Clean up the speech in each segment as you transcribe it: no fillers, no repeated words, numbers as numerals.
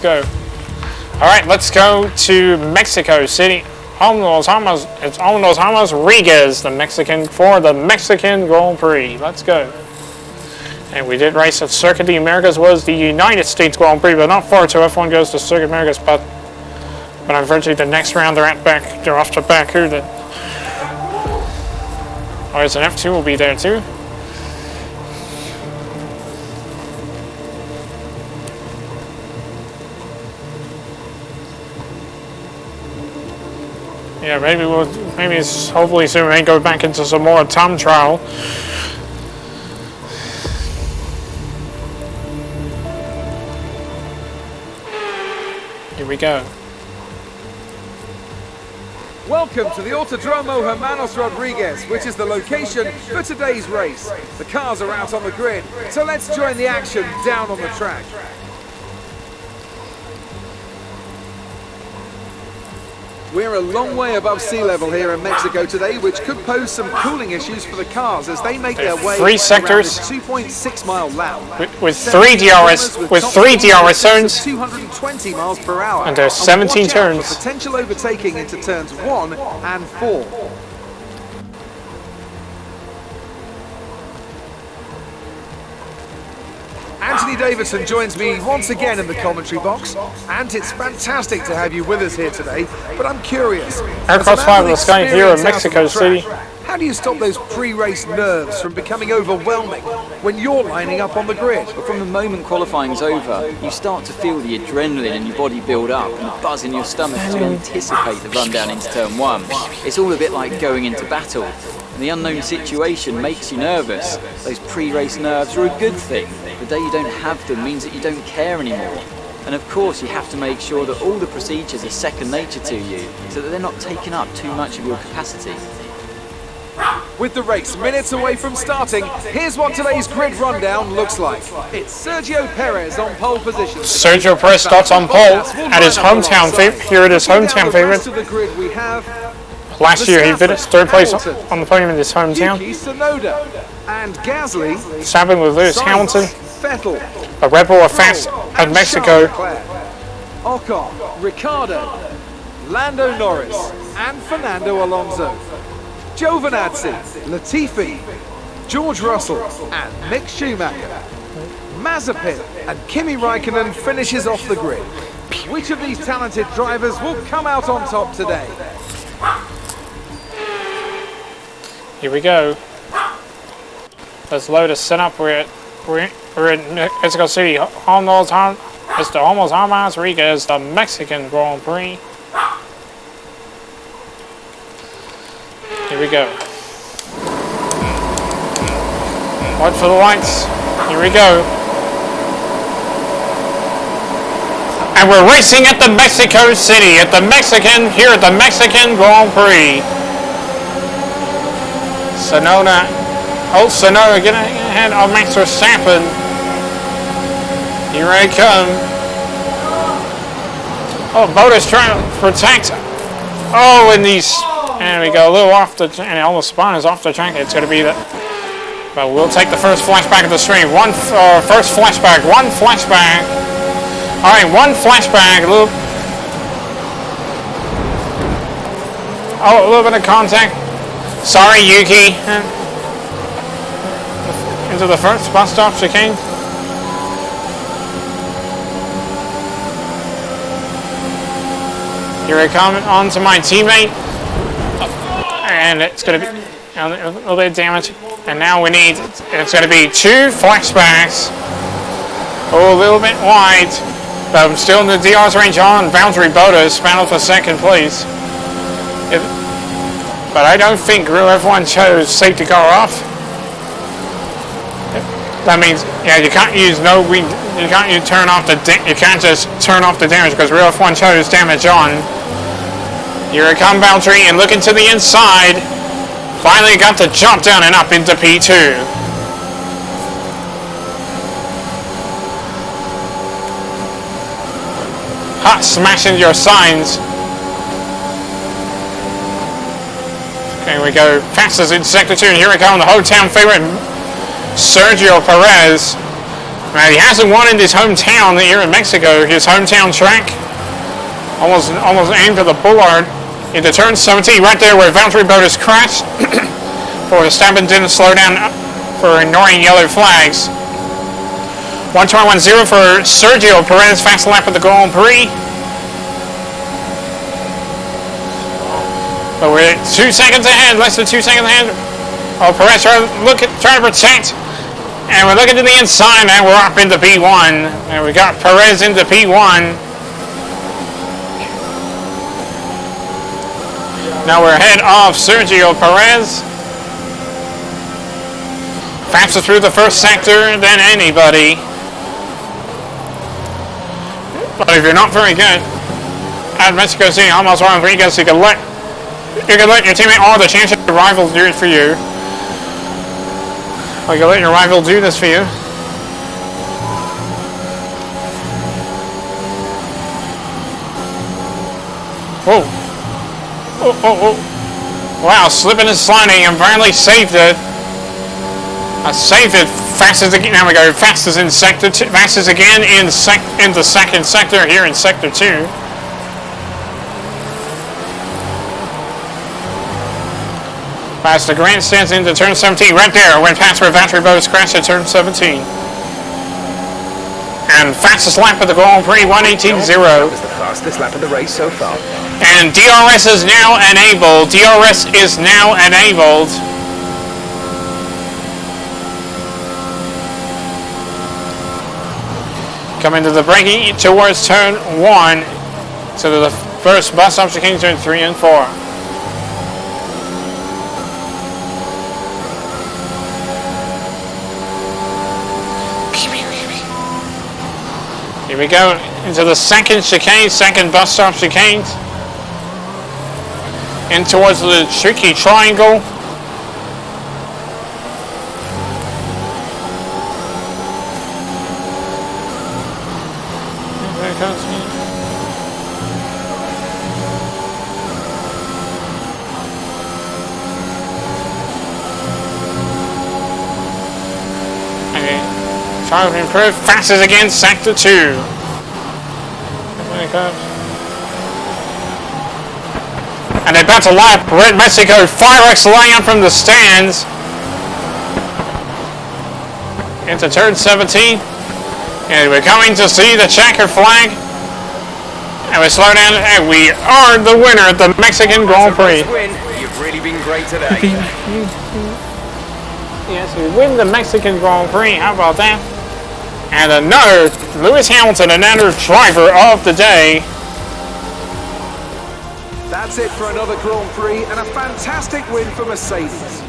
go. Alright, let's go to Mexico City. It's Almost Rodriguez, the Mexican, for the Mexican Grand Prix. Let's go. And we did race at Circuit de Americas, was the United States Grand Prix, but not far, so F1 goes to Circuit Americas, but unfortunately the next round they're off to Baku. There's an F2 will be there too. Yeah, maybe it's hopefully soon we may go back into some more time trial. Here we go. Welcome to the Autodromo Hermanos Rodriguez, which is the location for today's race. The cars are out on the grid, so let's join the action down on the track. We're a long way above sea level here in Mexico today, which could pose some cooling issues for the cars as they make their way three sectors, around a 2.6-mile lap. With three DRS zones, 220 miles per hour. And there's 17 turns. Potential overtaking into turns 1 and 4. Anthony Davidson joins me once again in the commentary box, and it's fantastic to have you with us here today, but I'm curious. Aircraft 5 of the Sky here in Mexico City. How do you stop those pre-race nerves from becoming overwhelming when you're lining up on the grid? But from the moment qualifying's over, you start to feel the adrenaline in your body build up and the buzz in your stomach as you anticipate the run down into turn 1. It's all a bit like going into battle. And the unknown situation makes you nervous. Those pre-race nerves are a good thing. The day you don't have them means that you don't care anymore. And of course you have to make sure that all the procedures are second nature to you so that they're not taking up too much of your capacity. With the race minutes away from starting, here's what today's grid rundown looks like. It's Sergio Perez on pole position. Sergio Perez starts on pole at his hometown favorite. Here at his hometown favorite. Last year he finished third place on the podium in his hometown. And Gasly, Stopping with Lewis Hamilton, Vettel, a Red Bull fast at Mexico. Ocon, Ricciardo, Lando Norris, and Fernando Alonso. Giovinazzi, Latifi, George Russell, and Mick Schumacher. Mazepin and Kimi Raikkonen finishes off the grid. Which of these talented drivers will come out on top today? Here we go. Let's load a setup. We're in Mexico City. It's the Almost Rodriguez, the Mexican Grand Prix. Here we go. Watch for the lights. Here we go. And we're racing at the Mexico City, here at the Mexican Grand Prix. Sonora getting ahead of Max Verstappen. Here I come. Oh, Bottas trying to protect. Oh, and we go a little off the, and almost Spawn is off the track. It's going to be that. But we'll take the first flashback of the stream. First flashback. One flashback. All right, one flashback. A little bit of contact. Sorry, Yuki. Into the first bus stop chicane. Here I come on to my teammate. And it's going to be a little bit of damage. And now it's going to be 2 flashbacks. Oh, a little bit wide. But I'm still in the DRS range on. Valtteri Bottas battled for second place. But I don't think Group F1 chose safety car off. That means, yeah, you can't use you can't just turn off the damage because Real F1 chose damage on. Here it comes, Valtteri, and looking to the inside. Finally got the jump down and up into P2. Hot smashing your signs. Okay, we go fastest in sector 2, and here we come, the hometown favorite, Sergio Perez. Now, he hasn't won in his hometown here in Mexico, his hometown track. Almost aimed for the bollard into turn 17, right there where Valtteri Bottas crashed. For Verstappen didn't slow down for ignoring yellow flags. 1:21.0 for Sergio Perez, fast lap of the Grand Prix. But we're 2 seconds ahead, less than 2 seconds ahead. Oh, Perez trying to protect. And we're looking to the inside, and we're up into P1. And we got Perez into P1. Now we're ahead of Sergio Perez. Faster through the first sector than anybody. But if you're not very good at Mexico City, almost Rodriguez, you can let your teammate or the championship rival do it for you. Or you can let your rival do this for you. Whoa. Oh. Wow, slipping and sliding and finally saved it. I saved it. Fastest again. Now we go fastest in sector 2. Fastest again in the second sector here in sector 2. Past the grandstands into turn 17. Right there. Went past where Valtteri Bottas crashed at turn 17. And fastest lap of the Grand Prix, 1:18.0. That was the fastest lap of the race so far. And DRS is now enabled. DRS is now enabled. Coming to the braking towards turn 1. So the first bus stop chicane, turn 3 and 4. Here we go into the second chicane, second bus stop chicane. In towards the tricky triangle. Trying to improve. Fastest again, sector 2. There it comes. And they're about to lap Red Mexico. Fireworks laying up from the stands. Into turn 17. And we're coming to see the checker flag. And we slow down, and we are the winner at the Mexican Grand Prix. You've really been great today. Yes, we win the Mexican Grand Prix. How about that? And another Lewis Hamilton, another driver of the day. That's it for another Grand Prix and a fantastic win for Mercedes.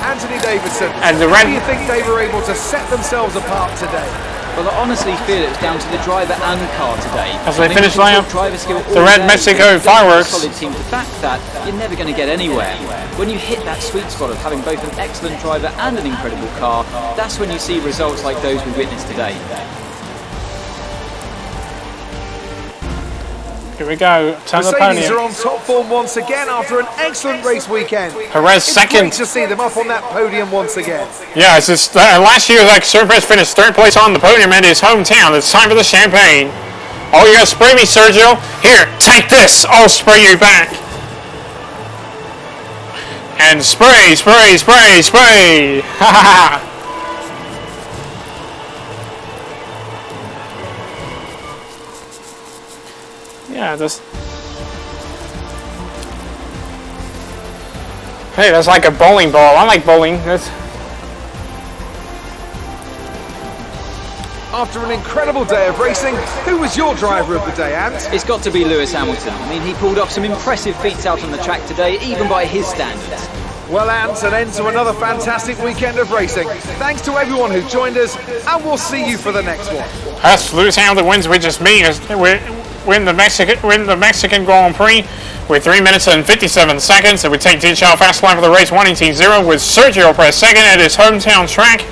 Anthony Davidson, And the how do you think they were able to set themselves apart today? Well, I honestly feel it was down to the driver and car today. As they I think finish if you layup, talk driver skill the all Red day, Mexico if you don't have a fireworks. solid team to back that, you're never going to get anywhere. When you hit that sweet spot of having both an excellent driver and an incredible car, that's when you see results like those we witnessed today. Here we go. Turn the Mercedes are podium. on top form once again after an excellent race weekend. Perez It's second. great to see them up on that podium once again. Yeah, it's just last year, like Perez finished third place on the podium in his hometown. It's time for the champagne. Oh, you're gonna spray me, Sergio? Here, take this. I'll spray you back. And spray, spray, spray, spray. Ha ha ha. Yeah, just. Hey, that's like a bowling ball. I like bowling. That's. After an incredible day of racing, who was your driver of the day, Ant? It's got to be Lewis Hamilton. I mean, he pulled off some impressive feats out on the track today, even by his standards. Well, Ant, an end to another fantastic weekend of racing. Thanks to everyone who joined us, and we'll see you for the next one. Us, Lewis Hamilton wins, which just me. Win the Mexican Grand Prix with 3 minutes and 57 seconds. And we take DHL fast lap of the race 1:18.0 with Sergio Perez second at his hometown track,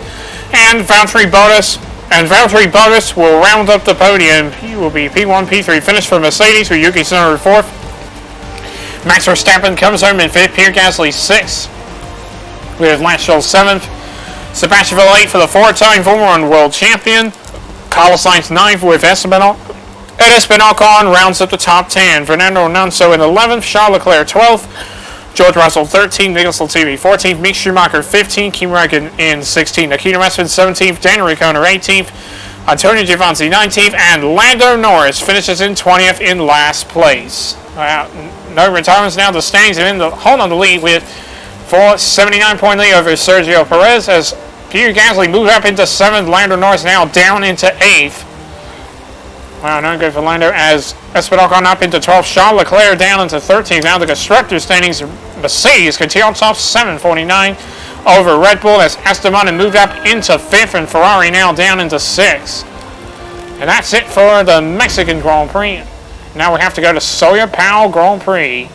and Valtteri Bottas. And Valtteri Bottas will round up the podium. He will be P1, P3 finish for Mercedes with Yuki Tsunoda fourth. Max Verstappen comes home in fifth. Pierre Gasly sixth. We have Lance Stroll seventh. Sebastian Vettel 8th for the 4-time Formula 1 World Champion. Carlos Sainz 9th with Esteban Ocon rounds up the top 10. Fernando Alonso in 11th. Charles Leclerc 12th. George Russell 13th. Nicholas Latifi 14th. Mick Schumacher 15th. Kimi Räikkönen in 16th. Nikita Mazepin 17th. Daniel Ricciardo 18th. Antonio Giovinazzi 19th. And Lando Norris finishes in 20th in last place. No retirements now. The standings are in the hold on the lead with 79-point lead over Sergio Perez as Pierre Gasly moved up into 7th. Lando Norris now down into 8th. Wow, not good for Lando as Esteban Ocon up into 12th. Charles Leclerc down into 13th. Now the constructor standings, Mercedes continue on top 749 over Red Bull as Esteban moved up into 5th and Ferrari now down into 6th. And that's it for the Mexican Grand Prix. Now we have to go to Sawyer Powell Grand Prix.